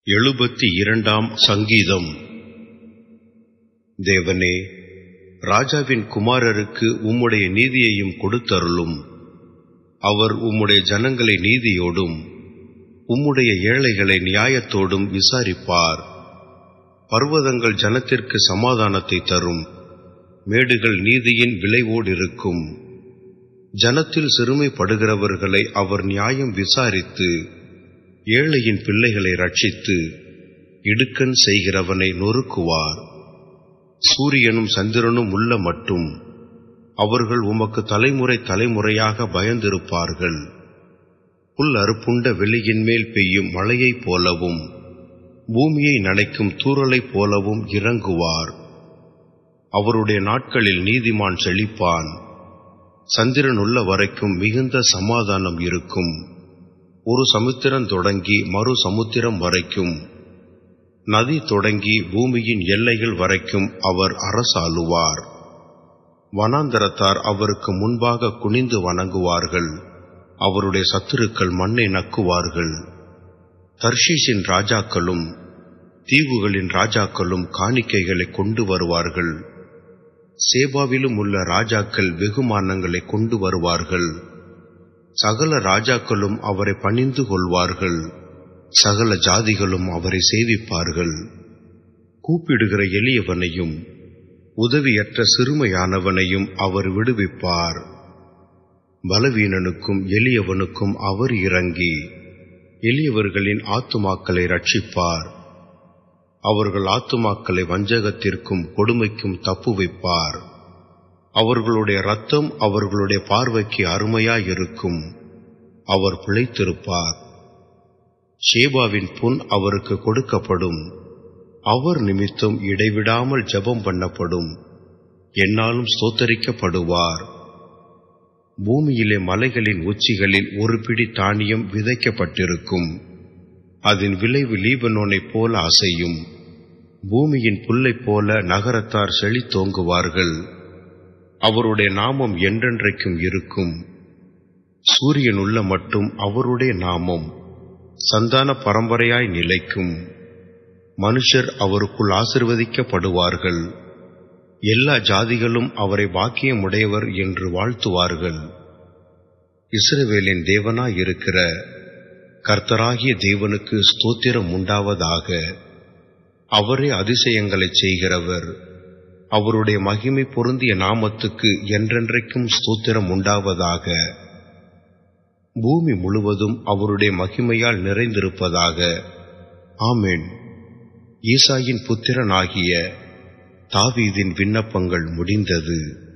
72 சங்கீதம். தேவனே, ராஜாவின் குமாரருக்கு உம்முடைய நீதியையும் கொடுத்தருளும். அவர் உம்முடைய ஜனங்களை நீதியோடும் உம்முடைய ஏழைகளை நியாயத்தோடும் விசாரிப்பார். பர்வதங்கள் ஜனத்திற்கு சமாதானத்தை தரும், மேடுகள் நீதியின் விளைவோடிருக்கும். ஜனத்தில் சிறுமைப்படுகிறவர்களை அவர் நியாயம் விசாரித்து ஏழையின் பிள்ளைகளை ரட்சித்து இடுக்கண் செய்கிறவனை நொறுக்குவார். சூரியனும் சந்திரனும் உள்ள மட்டும் அவர்கள் உமக்கு தலைமுறை தலைமுறையாக பயந்திருப்பார்கள். புல் அறுப்புண்ட வெளியின் மேல் பெய்யும் மழையைப் போலவும் பூமியை நனைக்கும் தூறலைப் போலவும் இறங்குவார். அவருடைய நாட்களில் நீதிமான் செழிப்பான். சந்திரன் உள்ள வரைக்கும் மிகுந்த சமாதானம் இருக்கும். ஒரு சமுத்திரம் தொடங்கி மறு சமுத்திரம் வரைக்கும், நதி தொடங்கி பூமியின் எல்லைகள் வரைக்கும் அவர் அரசாளுவார். வனாந்தரத்தார் அவருக்கு முன்பாக குனிந்து வணங்குவார்கள். அவருடைய சத்துருக்கள் மண்ணை நக்குவார்கள். தர்ஷீஷின் ராஜாக்களும் தீவுகளின் ராஜாக்களும் காணிக்கைகளை கொண்டு வருவார்கள். சேபாவிலும் உள்ள ராஜாக்கள் வெகுமானங்களை கொண்டு வருவார்கள். சகல ராஜாக்களும் அவரை பணிந்து கொள்வார்கள். சகல ஜாதிகளும் அவரை சேவிப்பார்கள். கூப்பிடுகிற எளியவனையும் உதவியற்ற சிறுமையானவனையும் அவர் விடுவிப்பார். பலவீனனுக்கும் எளியவனுக்கும் அவர் இறங்கி எளியவர்களின் ஆத்துமாக்களை ரட்சிப்பார். அவர்கள் ஆத்துமாக்களை வஞ்சகத்திற்கும் கொடுமைக்கும் தப்புவிப்பார். அவர்களுடைய இரத்தம் அவர்களுடைய பார்வைக்கு அருமையாயிருக்கும். அவர் பிழைத்திருப்பார். ஷேபாவின் பொன் அவருக்கு கொடுக்கப்படும். அவர் நிமித்தம் இடைவிடாமல் ஜெபம் பண்ணப்படும். என்னாலும் ஸ்தோத்தரிக்கப்படுவார். பூமியிலே மலைகளின் உச்சிகளில் ஒரு பிடி தானியம் விதைக்கப்பட்டிருக்கும். அதன் விளைவு லீபனோனைப் போல அசையும். பூமியின் புல்லைப் போல நகரத்தார் செழித்தோங்குவார்கள். அவருடைய நாமம் என்றென்றைக்கும் இருக்கும். சூரியன் உள்ள மட்டும் அவருடைய நாமம் சந்தான பரம்பரையாய் நிலைக்கும். மனுஷர் அவருக்குள் ஆசீர்வதிக்கப்படுவார்கள். எல்லா ஜாதிகளும் அவரை பாக்கியமுடையவர் என்று வாழ்த்துவார்கள். இஸ்ரவேலின் தேவனாயிருக்கிற கர்த்தராகிய தேவனுக்கு ஸ்தோத்திரம் உண்டாவதாக. அவரே அதிசயங்களைச் செய்கிறவர். அவருடைய மகிமை பொருந்திய நாமத்துக்கு என்றென்றைக்கும் ஸ்தோத்திரம் உண்டாவதாக. பூமி முழுவதும் அவருடைய மகிமையால் நிறைந்திருப்பதாக. ஆமென். ஈசாயின் புத்திரனாகிய தாவீதின் விண்ணப்பங்கள் முடிந்தது.